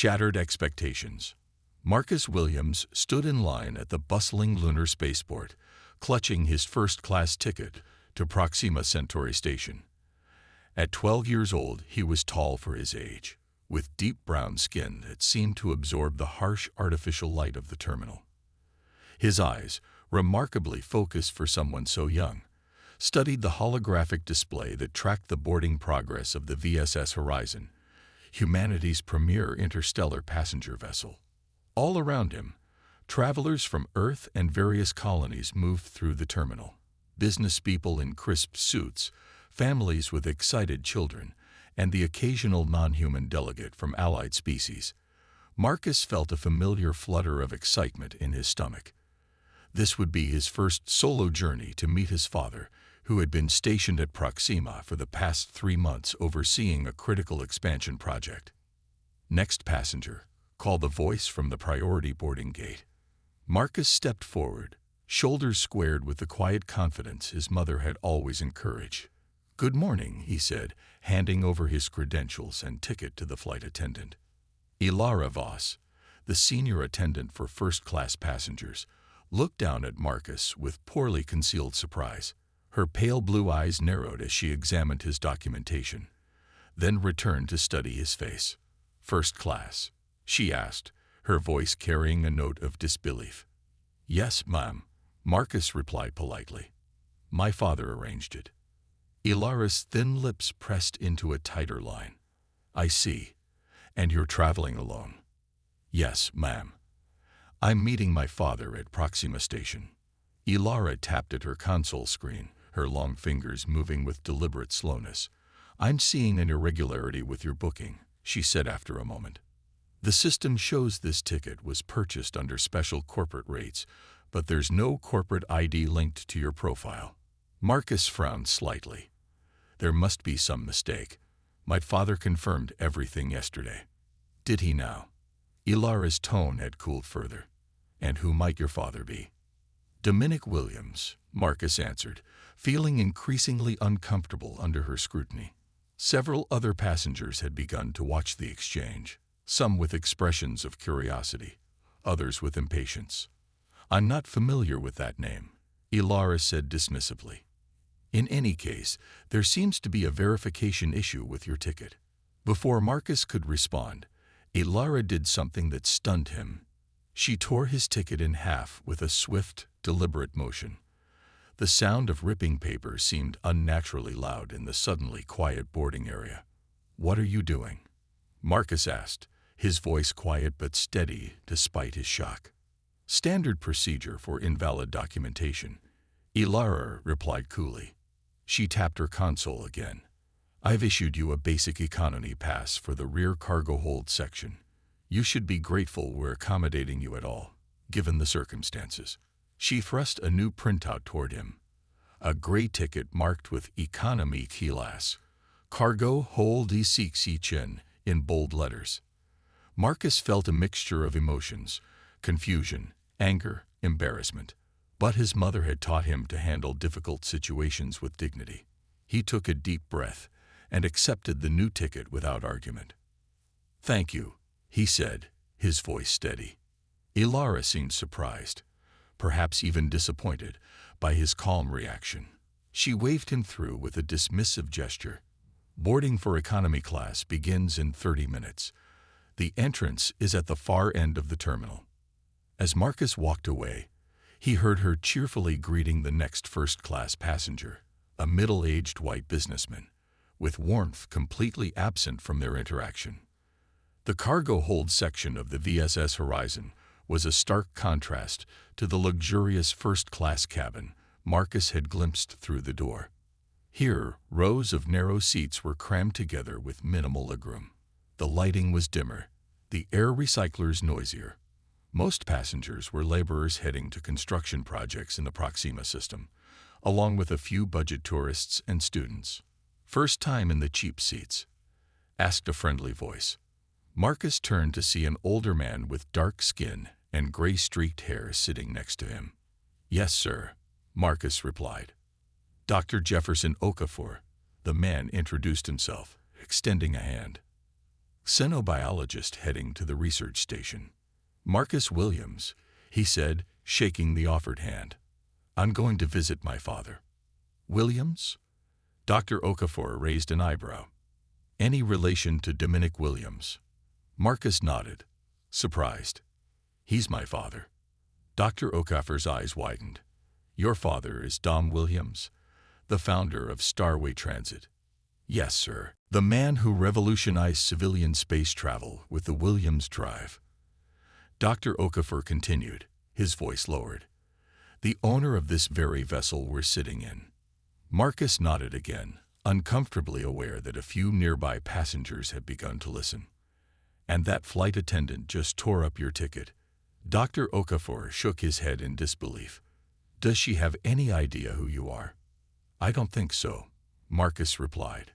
Shattered expectations. Marcus Williams stood in line at the bustling lunar spaceport, clutching his first-class ticket to Proxima Centauri Station. At 12 years old, he was tall for his age, with deep brown skin that seemed to absorb the harsh artificial light of the terminal. His eyes, remarkably focused for someone so young, studied the holographic display that tracked the boarding progress of the VSS Horizon, humanity's premier interstellar passenger vessel. All around him, travelers from Earth and various colonies moved through the terminal. Business people in crisp suits, families with excited children, and the occasional non-human delegate from allied species. Marcus felt a familiar flutter of excitement in his stomach. This would be his first solo journey to meet his father, who had been stationed at Proxima for the past 3 months overseeing a critical expansion project. "Next passenger," called the voice from the priority boarding gate. Marcus stepped forward, shoulders squared with the quiet confidence his mother had always encouraged. "Good morning," he said, handing over his credentials and ticket to the flight attendant. Ilara Voss, the senior attendant for first-class passengers, looked down at Marcus with poorly concealed surprise. Her pale blue eyes narrowed as she examined his documentation, then returned to study his face. "First class?" she asked, her voice carrying a note of disbelief. "Yes, ma'am," Marcus replied politely. "My father arranged it." Ilara's thin lips pressed into a tighter line. "I see. And you're traveling alone?" "Yes, ma'am. I'm meeting my father at Proxima Station." Ilara tapped at her console screen, her long fingers moving with deliberate slowness. "I'm seeing an irregularity with your booking," she said after a moment. "The system shows this ticket was purchased under special corporate rates, but there's no corporate ID linked to your profile." Marcus frowned slightly. "There must be some mistake. My father confirmed everything yesterday." "Did he now?" Ilara's tone had cooled further. "And who might your father be?" "Dominic Williams," Marcus answered, feeling increasingly uncomfortable under her scrutiny. Several other passengers had begun to watch the exchange, some with expressions of curiosity, others with impatience. "I'm not familiar with that name," Ilara said dismissively. "In any case, there seems to be a verification issue with your ticket." Before Marcus could respond, Ilara did something that stunned him. She tore his ticket in half with a swift, deliberate motion. The sound of ripping paper seemed unnaturally loud in the suddenly quiet boarding area. "What are you doing?" Marcus asked, his voice quiet but steady despite his shock. "Standard procedure for invalid documentation," Ilara replied coolly. She tapped her console again. "I've issued you a basic economy pass for the rear cargo hold section. You should be grateful we're accommodating you at all, given the circumstances." She thrust a new printout toward him. A gray ticket marked with Economy Class, Cargo Hold E6 in bold letters. Marcus felt a mixture of emotions, confusion, anger, embarrassment. But his mother had taught him to handle difficult situations with dignity. He took a deep breath and accepted the new ticket without argument. "Thank you," he said, his voice steady. Ilara seemed surprised, perhaps even disappointed, by his calm reaction. She waved him through with a dismissive gesture. "Boarding for economy class begins in 30 minutes. The entrance is at the far end of the terminal." As Marcus walked away, he heard her cheerfully greeting the next first-class passenger, a middle-aged white businessman, with warmth completely absent from their interaction. The cargo hold section of the VSS Horizon was a stark contrast to the luxurious first-class cabin Marcus had glimpsed through the door. Here, rows of narrow seats were crammed together with minimal legroom. The lighting was dimmer, the air recyclers noisier. Most passengers were laborers heading to construction projects in the Proxima system, along with a few budget tourists and students. "First time in the cheap seats?" asked a friendly voice. Marcus turned to see an older man with dark skin and gray-streaked hair sitting next to him. "Yes, sir," Marcus replied. "Dr. Jefferson Okafor," the man introduced himself, extending a hand. xenobiologist heading to the research station. Marcus Williams, he said, shaking the offered hand. I'm going to visit my father. Williams? Dr. Okafor raised an eyebrow. Any relation to Dominic Williams? Marcus nodded, surprised. He's my father. Dr. Okafor's eyes widened. Your father is Dom Williams, the founder of Starway Transit. Yes, sir. The man who revolutionized civilian space travel with the Williams Drive. Dr. Okafor continued, his voice lowered. The owner of this very vessel we're sitting in. Marcus nodded again, uncomfortably aware that a few nearby passengers had begun to listen. And that flight attendant just tore up your ticket. Dr. Okafor shook his head in disbelief. Does she have any idea who you are? I don't think so, Marcus replied.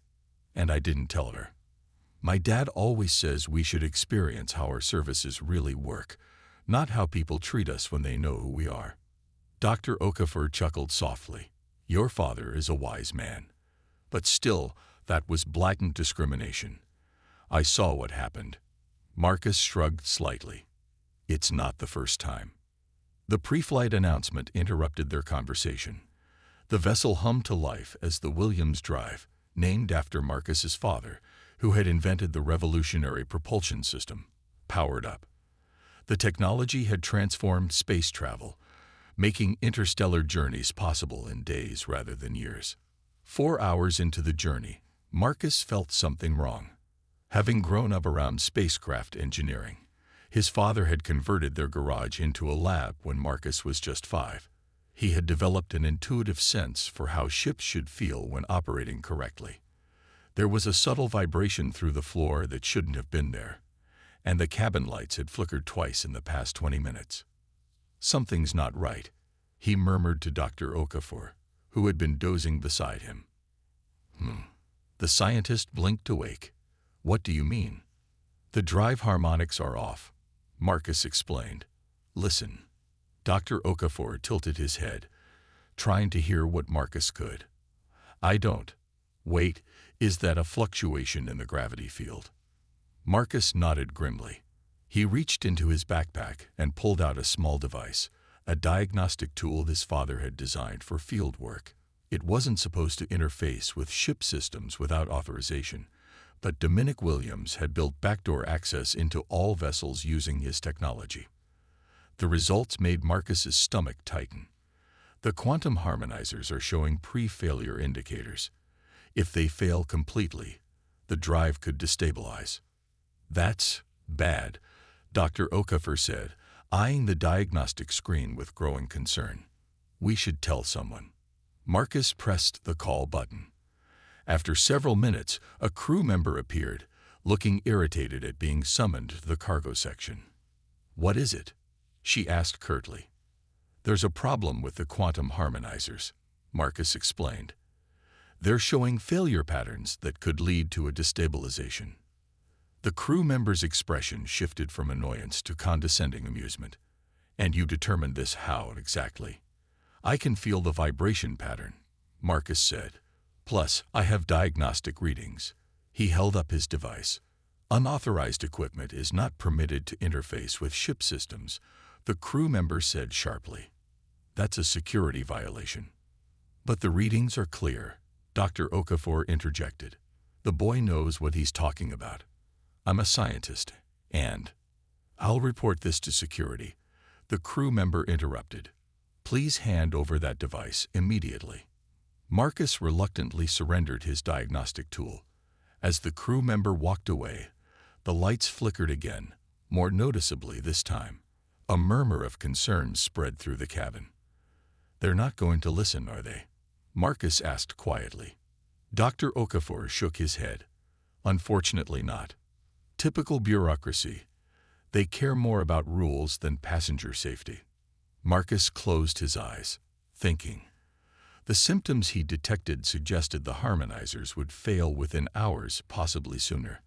And I didn't tell her. My dad always says we should experience how our services really work, not how people treat us when they know who we are. Dr. Okafor chuckled softly. Your father is a wise man. But still, that was blatant discrimination. I saw what happened. Marcus shrugged slightly. It's not the first time. The pre-flight announcement interrupted their conversation. The vessel hummed to life as the Williams Drive, named after Marcus's father, who had invented the revolutionary propulsion system, powered up. The technology had transformed space travel, making interstellar journeys possible in days rather than years. 4 hours into the journey, Marcus felt something wrong. Having grown up around spacecraft engineering, his father had converted their garage into a lab when Marcus was just 5. He had developed an intuitive sense for how ships should feel when operating correctly. There was a subtle vibration through the floor that shouldn't have been there, and the cabin lights had flickered twice in the past 20 minutes. Something's not right, he murmured to Dr. Okafor, who had been dozing beside him. The scientist blinked awake. What do you mean? The drive harmonics are off, Marcus explained. Listen. Dr. Okafor tilted his head, trying to hear what Marcus could. I don't. Wait, is that a fluctuation in the gravity field? Marcus nodded grimly. He reached into his backpack and pulled out a small device, a diagnostic tool his father had designed for field work. It wasn't supposed to interface with ship systems without authorization, but Dominic Williams had built backdoor access into all vessels using his technology. The results made Marcus's stomach tighten. The quantum harmonizers are showing pre-failure indicators. If they fail completely, the drive could destabilize. That's bad, Dr. Okafor said, eyeing the diagnostic screen with growing concern. We should tell someone. Marcus pressed the call button. After several minutes, a crew member appeared, looking irritated at being summoned to the cargo section. What is it? She asked curtly. There's a problem with the quantum harmonizers, Marcus explained. They're showing failure patterns that could lead to a destabilization. The crew member's expression shifted from annoyance to condescending amusement. And you determined this how exactly? I can feel the vibration pattern, Marcus said. Plus, I have diagnostic readings. He held up his device. Unauthorized equipment is not permitted to interface with ship systems, the crew member said sharply. That's a security violation. But the readings are clear, Dr. Okafor interjected. The boy knows what he's talking about. I'm a scientist, and I'll report this to security, the crew member interrupted. Please hand over that device immediately. Marcus reluctantly surrendered his diagnostic tool. As the crew member walked away, the lights flickered again, more noticeably this time. A murmur of concern spread through the cabin. They're not going to listen, are they? Marcus asked quietly. Dr. Okafor shook his head. Unfortunately not. Typical bureaucracy. They care more about rules than passenger safety. Marcus closed his eyes, thinking. The symptoms he detected suggested the harmonizers would fail within hours, possibly sooner.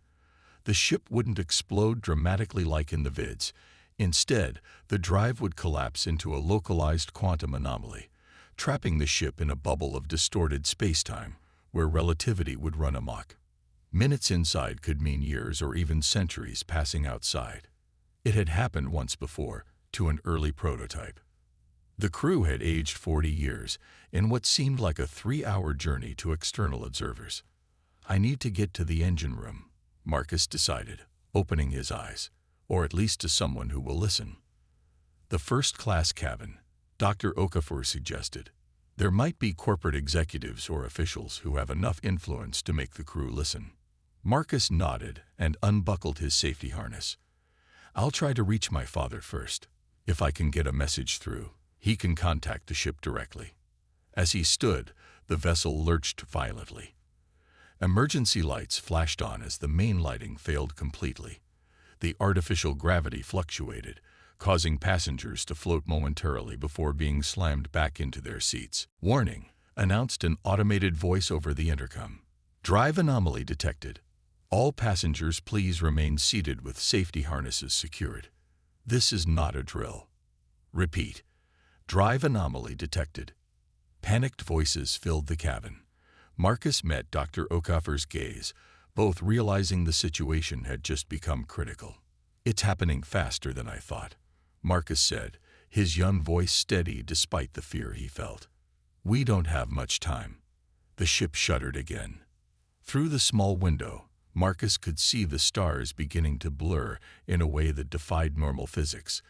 The ship wouldn't explode dramatically like in the vids. Instead, the drive would collapse into a localized quantum anomaly, trapping the ship in a bubble of distorted spacetime, where relativity would run amok. Minutes inside could mean years or even centuries passing outside. It had happened once before, to an early prototype. The crew had aged 40 years in what seemed like a 3-hour journey to external observers. I need to get to the engine room, Marcus decided, opening his eyes, or at least to someone who will listen. The first-class cabin, Dr. Okafor suggested. There might be corporate executives or officials who have enough influence to make the crew listen. Marcus nodded and unbuckled his safety harness. I'll try to reach my father first. If I can get a message through, he can contact the ship directly. As he stood, the vessel lurched violently. Emergency lights flashed on as the main lighting failed completely. The artificial gravity fluctuated, causing passengers to float momentarily before being slammed back into their seats. "Warning," announced an automated voice over the intercom. "Drive anomaly detected. All passengers please remain seated with safety harnesses secured. This is not a drill. Repeat. Drive anomaly detected." Panicked voices filled the cabin. Marcus met Dr. Okafor's gaze, both realizing the situation had just become critical. "It's happening faster than I thought," Marcus said, his young voice steady despite the fear he felt. "We don't have much time." The ship shuddered again. Through the small window, Marcus could see the stars beginning to blur in a way that defied normal physics,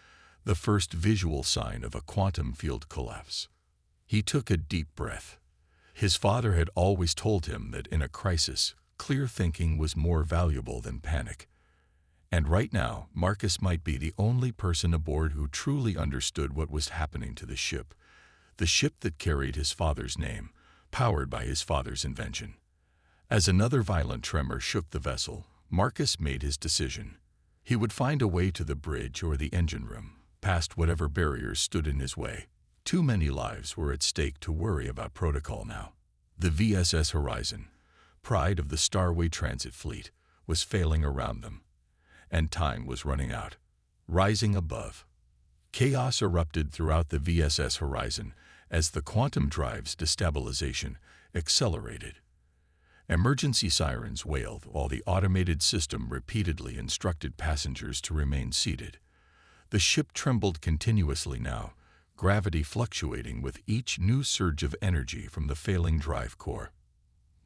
the first visual sign of a quantum field collapse. He took a deep breath. His father had always told him that in a crisis, clear thinking was more valuable than panic. And right now, Marcus might be the only person aboard who truly understood what was happening to the ship that carried his father's name, powered by his father's invention. As another violent tremor shook the vessel, Marcus made his decision. He would find a way to the bridge or the engine room, past whatever barriers stood in his way. Too many lives were at stake to worry about protocol now. The VSS Horizon, pride of the Starway Transit Fleet, was failing around them, and time was running out. Rising above, chaos erupted throughout the VSS Horizon as the quantum drive's destabilization accelerated. Emergency sirens wailed while the automated system repeatedly instructed passengers to remain seated. The ship trembled continuously now, gravity fluctuating with each new surge of energy from the failing drive core.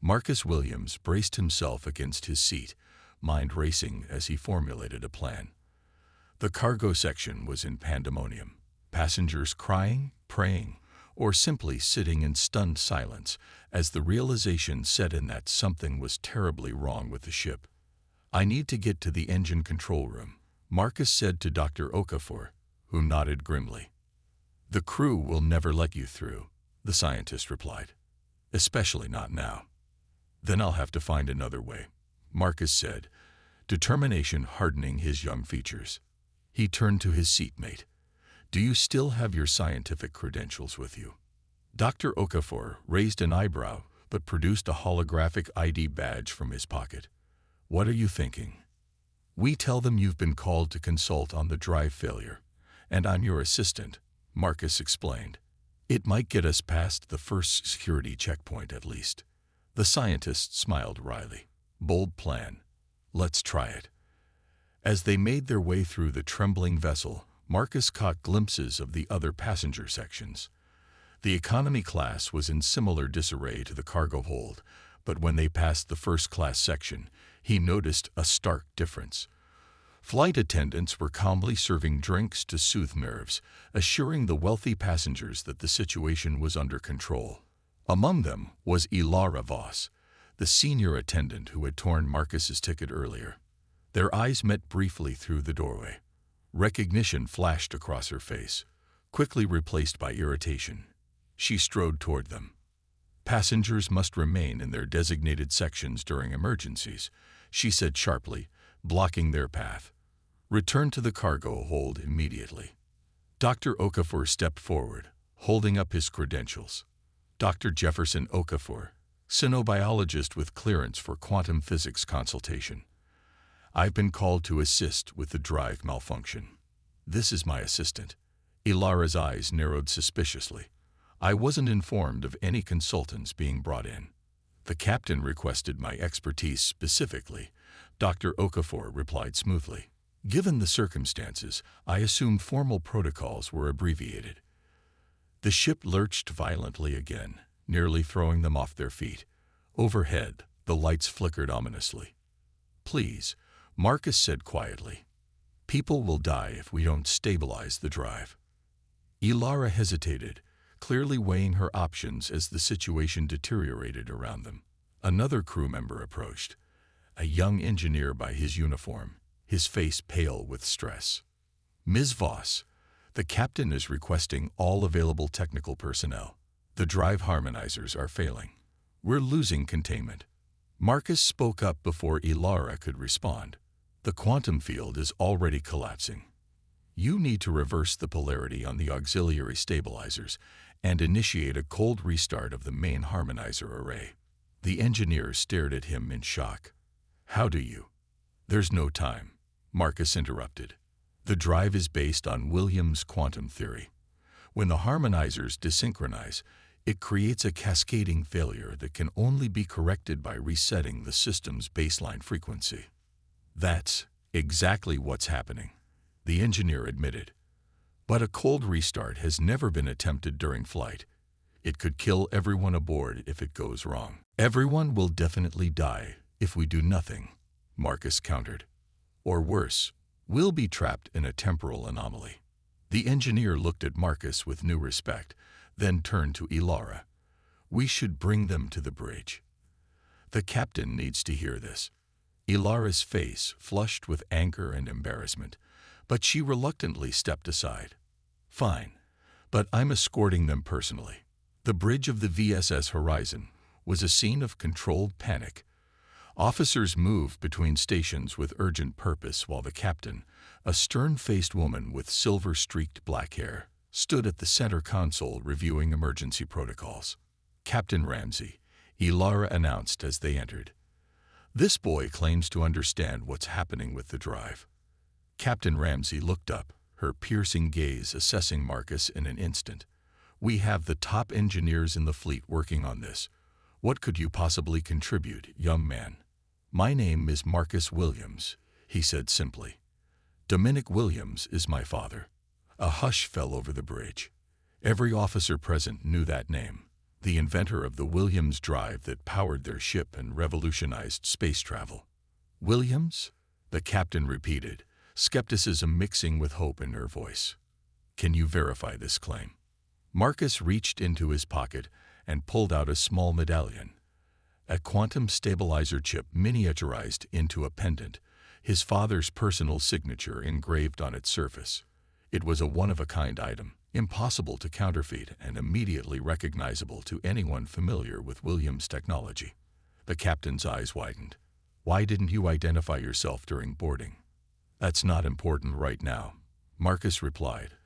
Marcus Williams braced himself against his seat, mind racing as he formulated a plan. The cargo section was in pandemonium, passengers crying, praying, or simply sitting in stunned silence as the realization set in that something was terribly wrong with the ship. "I need to get to the engine control room," Marcus said to Dr. Okafor, who nodded grimly. "The crew will never let you through," the scientist replied. "Especially not now." "Then I'll have to find another way," Marcus said, determination hardening his young features. He turned to his seatmate. "Do you still have your scientific credentials with you?" Dr. Okafor raised an eyebrow but produced a holographic ID badge from his pocket. "What are you thinking?" "We tell them you've been called to consult on the drive failure, and I'm your assistant," Marcus explained. "It might get us past the first security checkpoint at least." The scientist smiled wryly. "Bold plan. Let's try it." As they made their way through the trembling vessel, Marcus caught glimpses of the other passenger sections. The economy class was in similar disarray to the cargo hold, but when they passed the first-class section, he noticed a stark difference. Flight attendants were calmly serving drinks to soothe nerves, assuring the wealthy passengers that the situation was under control. Among them was Ilara Voss, the senior attendant who had torn Marcus's ticket earlier. Their eyes met briefly through the doorway. Recognition flashed across her face, quickly replaced by irritation. She strode toward them. "Passengers must remain in their designated sections during emergencies," she said sharply, blocking their path. "Return to the cargo hold immediately." Dr. Okafor stepped forward, holding up his credentials. Dr. Jefferson Okafor, cynobiologist with clearance for quantum physics consultation. "I've been called to assist with the drive malfunction. This is my assistant." Ilara's eyes narrowed suspiciously. "I wasn't informed of any consultants being brought in." "The captain requested my expertise specifically," Dr. Okafor replied smoothly. "Given the circumstances, I assume formal protocols were abbreviated." The ship lurched violently again, nearly throwing them off their feet. Overhead, the lights flickered ominously. "Please," Marcus said quietly. "People will die if we don't stabilize the drive." Ilara hesitated, clearly weighing her options as the situation deteriorated around them. Another crew member approached, a young engineer by his uniform, his face pale with stress. "Ms. Voss, the captain is requesting all available technical personnel. The drive harmonizers are failing. We're losing containment." Marcus spoke up before Ilara could respond. "The quantum field is already collapsing. You need to reverse the polarity on the auxiliary stabilizers and initiate a cold restart of the main harmonizer array." The engineer stared at him in shock. "How do you?" "There's no time," Marcus interrupted. "The drive is based on Williams' quantum theory. When the harmonizers desynchronize, it creates a cascading failure that can only be corrected by resetting the system's baseline frequency." "That's exactly what's happening," the engineer admitted. "But a cold restart has never been attempted during flight. It could kill everyone aboard if it goes wrong." "Everyone will definitely die if we do nothing," Marcus countered. "Or worse, we'll be trapped in a temporal anomaly." The engineer looked at Marcus with new respect, then turned to Ilara. "We should bring them to the bridge. The captain needs to hear this." Ilara's face flushed with anger and embarrassment, but she reluctantly stepped aside. "Fine, but I'm escorting them personally." The bridge of the VSS Horizon was a scene of controlled panic. Officers moved between stations with urgent purpose while the captain, a stern-faced woman with silver-streaked black hair, stood at the center console reviewing emergency protocols. "Captain Ramsey," Ilara announced as they entered. "This boy claims to understand what's happening with the drive." Captain Ramsey looked up, her piercing gaze assessing Marcus in an instant. "We have the top engineers in the fleet working on this. What could you possibly contribute, young man?" "My name is Marcus Williams," he said simply. "Dominic Williams is my father." A hush fell over the bridge. Every officer present knew that name, the inventor of the Williams drive that powered their ship and revolutionized space travel. "Williams?" the captain repeated, skepticism mixing with hope in her voice. "Can you verify this claim?" Marcus reached into his pocket and pulled out a small medallion, a quantum stabilizer chip miniaturized into a pendant, his father's personal signature engraved on its surface. It was a one-of-a-kind item, impossible to counterfeit and immediately recognizable to anyone familiar with Williams' technology. The captain's eyes widened. "Why didn't you identify yourself during boarding?" "That's not important right now," Marcus replied,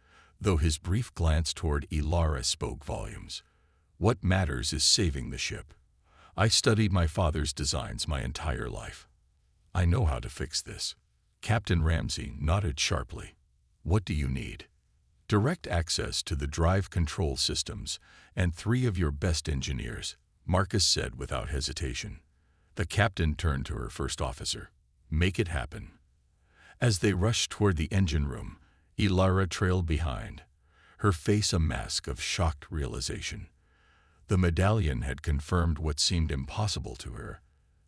though his brief glance toward Ilara spoke volumes. "What matters is saving the ship. I studied my father's designs my entire life. I know how to fix this." Captain Ramsey nodded sharply. "What do you need?" "Direct access to the drive control systems and 3 of your best engineers," Marcus said without hesitation. The captain turned to her first officer. "Make it happen." As they rushed toward the engine room, Ilara trailed behind, her face a mask of shocked realization. The medallion had confirmed what seemed impossible to her.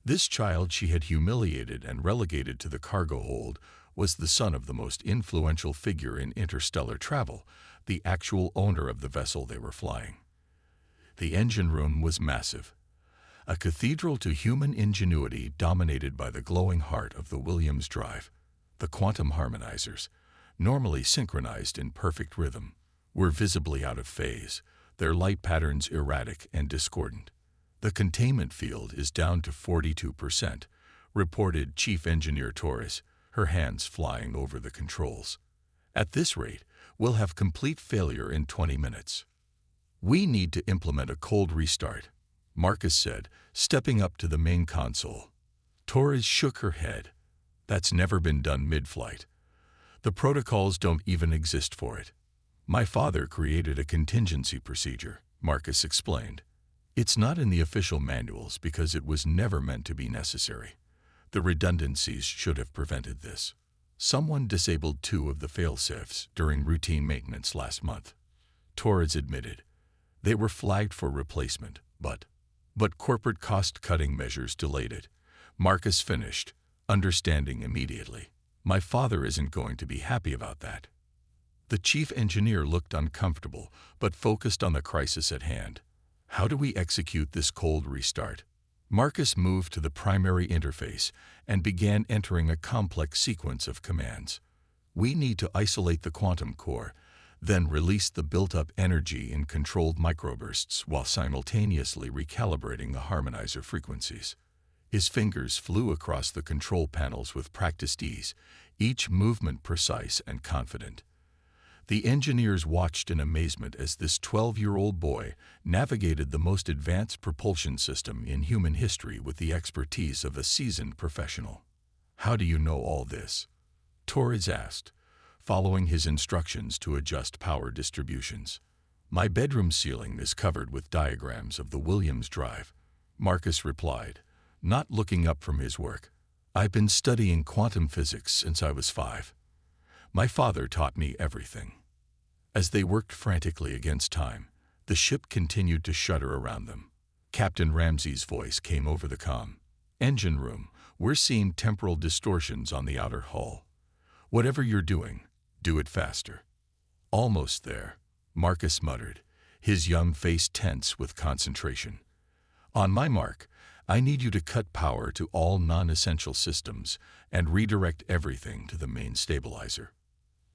This child she had humiliated and relegated to the cargo hold was the son of the most influential figure in interstellar travel, the actual owner of the vessel they were flying. The engine room was massive, a cathedral to human ingenuity dominated by the glowing heart of the Williams drive. The quantum harmonizers, normally synchronized in perfect rhythm, were visibly out of phase, their light patterns erratic and discordant. "The containment field is down to 42%, reported Chief Engineer Torres, her hands flying over the controls. "At this rate, we'll have complete failure in 20 minutes. "We need to implement a cold restart," Marcus said, stepping up to the main console. Torres shook her head. "That's never been done mid-flight. The protocols don't even exist for it." "My father created a contingency procedure," Marcus explained. It's not in the official manuals because it was never meant to be necessary. The redundancies should have prevented this. Someone disabled 2 of the failsafes during routine maintenance last month. Torres admitted. They were flagged for replacement, but corporate cost-cutting measures delayed it. Marcus finished, understanding immediately. My father isn't going to be happy about that. The chief engineer looked uncomfortable, but focused on the crisis at hand. How do we execute this cold restart? Marcus moved to the primary interface and began entering a complex sequence of commands. We need to isolate the quantum core, then release the built-up energy in controlled microbursts while simultaneously recalibrating the harmonizer frequencies. His fingers flew across the control panels with practiced ease, each movement precise and confident. The engineers watched in amazement as this 12-year-old boy navigated the most advanced propulsion system in human history with the expertise of a seasoned professional. How do you know all this? Torres asked, following his instructions to adjust power distributions. My bedroom ceiling is covered with diagrams of the Williams drive, Marcus replied, not looking up from his work. I've been studying quantum physics since I was 5. My father taught me everything. As they worked frantically against time, the ship continued to shudder around them. Captain Ramsey's voice came over the comm. Engine room, we're seeing temporal distortions on the outer hull. Whatever you're doing, do it faster. Almost there, Marcus muttered, his young face tense with concentration. On my mark, I need you to cut power to all non-essential systems and redirect everything to the main stabilizer.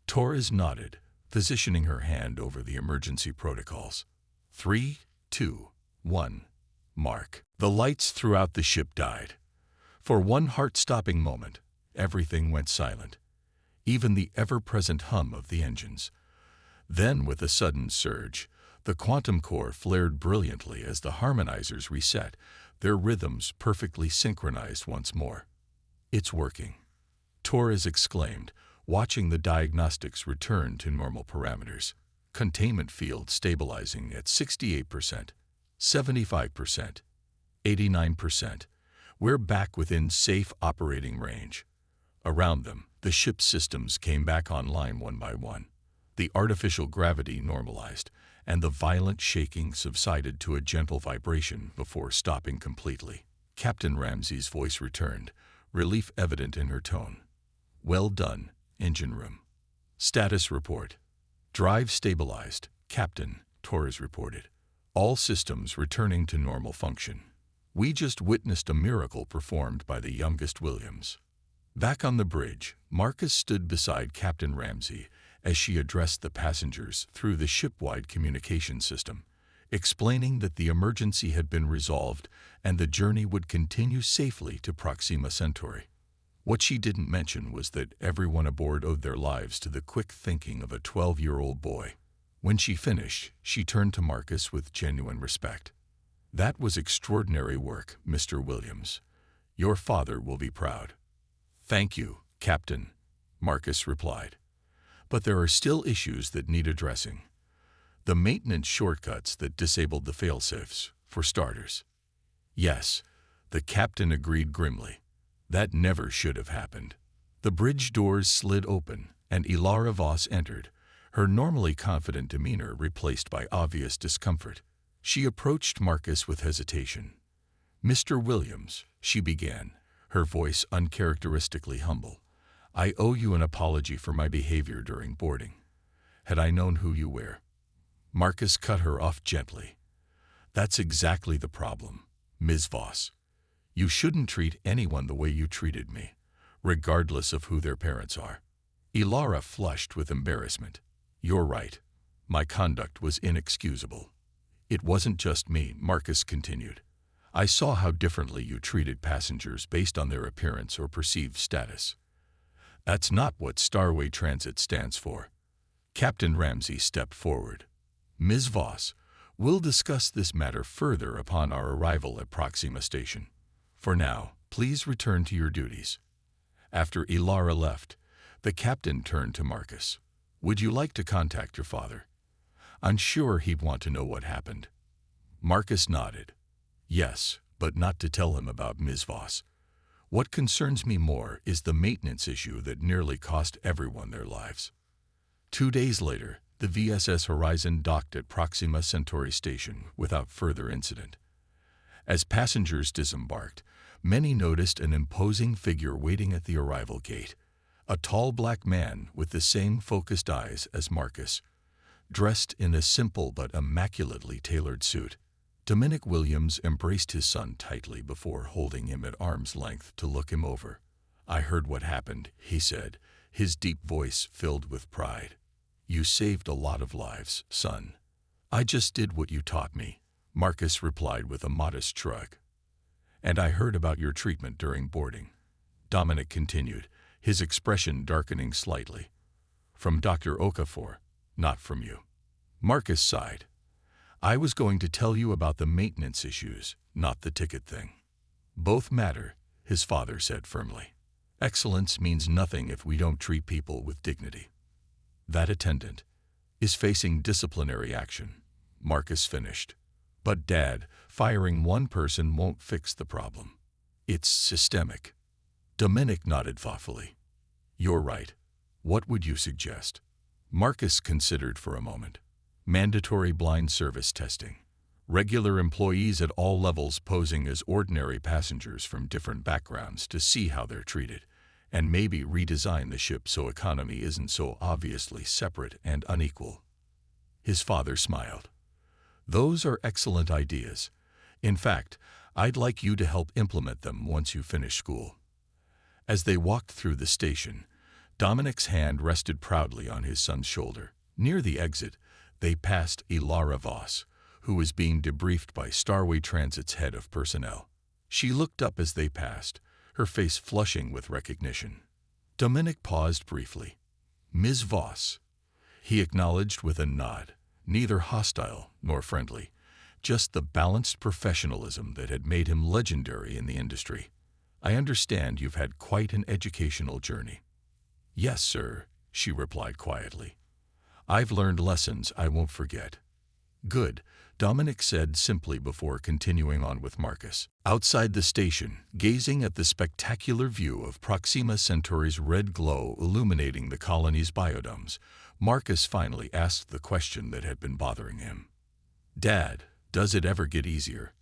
Torres nodded, positioning her hand over the emergency protocols. 3, 2, 1, mark. The lights throughout the ship died. For one heart-stopping moment, everything went silent, even the ever-present hum of the engines. Then, with a sudden surge, the quantum core flared brilliantly as the harmonizers reset, their rhythms perfectly synchronized once more. It's working, Torres exclaimed, watching the diagnostics return to normal parameters. Containment field stabilizing at 68%, 75%, 89%. We're back within safe operating range. Around them, the ship's systems came back online one by one. The artificial gravity normalized, and the violent shaking subsided to a gentle vibration before stopping completely. Captain Ramsey's voice returned, relief evident in her tone. Well done, engine room. Status report. Drive stabilized, Captain, Torres reported. All systems returning to normal function. We just witnessed a miracle performed by the youngest Williams. Back on the bridge, Marcus stood beside Captain Ramsey as she addressed the passengers through the ship-wide communication system, explaining that the emergency had been resolved and the journey would continue safely to Proxima Centauri. What she didn't mention was that everyone aboard owed their lives to the quick thinking of a 12-year-old boy. When she finished, she turned to Marcus with genuine respect. That was extraordinary work, Mr. Williams. Your father will be proud. Thank you, Captain, Marcus replied. But there are still issues that need addressing. The maintenance shortcuts that disabled the failsafes, for starters. Yes, the captain agreed grimly. That never should have happened. The bridge doors slid open, and Ilara Voss entered, her normally confident demeanor replaced by obvious discomfort. She approached Marcus with hesitation. Mr. Williams, she began, her voice uncharacteristically humble. I owe you an apology for my behavior during boarding. Had I known who you were. Marcus cut her off gently. That's exactly the problem, Ms. Voss. You shouldn't treat anyone the way you treated me, regardless of who their parents are. Ilara flushed with embarrassment. You're right. My conduct was inexcusable. It wasn't just me, Marcus continued. I saw how differently you treated passengers based on their appearance or perceived status. That's not what Starway Transit stands for. Captain Ramsey stepped forward. Ms. Voss, we'll discuss this matter further upon our arrival at Proxima Station. For now, please return to your duties. After Ilara left, the captain turned to Marcus. Would you like to contact your father? I'm sure he'd want to know what happened. Marcus nodded. Yes, but not to tell him about Ms. Voss. What concerns me more is the maintenance issue that nearly cost everyone their lives. 2 days later, the VSS Horizon docked at Proxima Centauri Station without further incident. As passengers disembarked, many noticed an imposing figure waiting at the arrival gate, a tall black man with the same focused eyes as Marcus, dressed in a simple but immaculately tailored suit. Dominic Williams embraced his son tightly before holding him at arm's length to look him over. "I heard what happened," he said, his deep voice filled with pride. "You saved a lot of lives, son." "I just did what you taught me," Marcus replied with a modest shrug. "And I heard about your treatment during boarding," Dominic continued, his expression darkening slightly. "From Dr. Okafor, not from you." Marcus sighed. "I was going to tell you about the maintenance issues, not the ticket thing." "Both matter," his father said firmly. "Excellence means nothing if we don't treat people with dignity." "That attendant is facing disciplinary action," Marcus finished. "But Dad, firing one person won't fix the problem. It's systemic." Dominic nodded thoughtfully. "You're right. What would you suggest?" Marcus considered for a moment. "Mandatory blind service testing. Regular employees at all levels posing as ordinary passengers from different backgrounds to see how they're treated, and maybe redesign the ship so economy isn't so obviously separate and unequal." His father smiled. "Those are excellent ideas. In fact, I'd like you to help implement them once you finish school." As they walked through the station, Dominic's hand rested proudly on his son's shoulder. Near the exit, they passed Ilara Voss, who was being debriefed by Starway Transit's head of personnel. She looked up as they passed, her face flushing with recognition. Dominic paused briefly. "Ms. Voss," he acknowledged with a nod, neither hostile nor friendly, just the balanced professionalism that had made him legendary in the industry. "I understand you've had quite an educational journey." "Yes, sir," she replied quietly. "I've learned lessons I won't forget." "Good," Dominic said simply before continuing on with Marcus. Outside the station, gazing at the spectacular view of Proxima Centauri's red glow illuminating the colony's biodomes, Marcus finally asked the question that had been bothering him. "Dad, does it ever get easier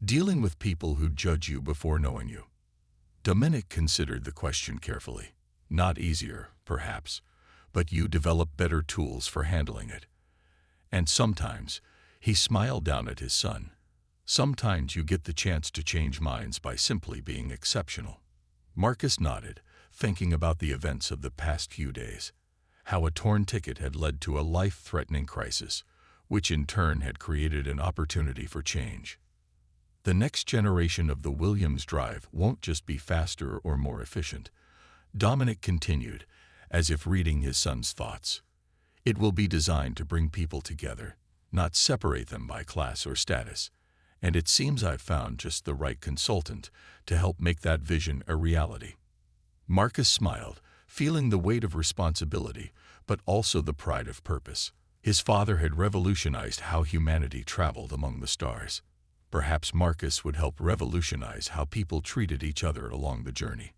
dealing with people who judge you before knowing you?" Dominic considered the question carefully. "Not easier, perhaps, but you develop better tools for handling it. And sometimes," he smiled down at his son, "sometimes you get the chance to change minds by simply being exceptional." Marcus nodded, thinking about the events of the past few days, how a torn ticket had led to a life-threatening crisis, which in turn had created an opportunity for change. The next generation of the Williams Drive won't just be faster or more efficient, Dominic continued, as if reading his son's thoughts. It will be designed to bring people together, not separate them by class or status, and it seems I've found just the right consultant to help make that vision a reality. Marcus smiled, feeling the weight of responsibility, but also the pride of purpose. His father had revolutionized how humanity traveled among the stars. Perhaps Marcus would help revolutionize how people treated each other along the journey.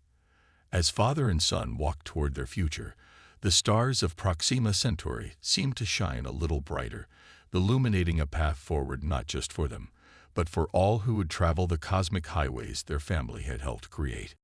As father and son walked toward their future, the stars of Proxima Centauri seemed to shine a little brighter, illuminating a path forward not just for them, but for all who would travel the cosmic highways their family had helped create.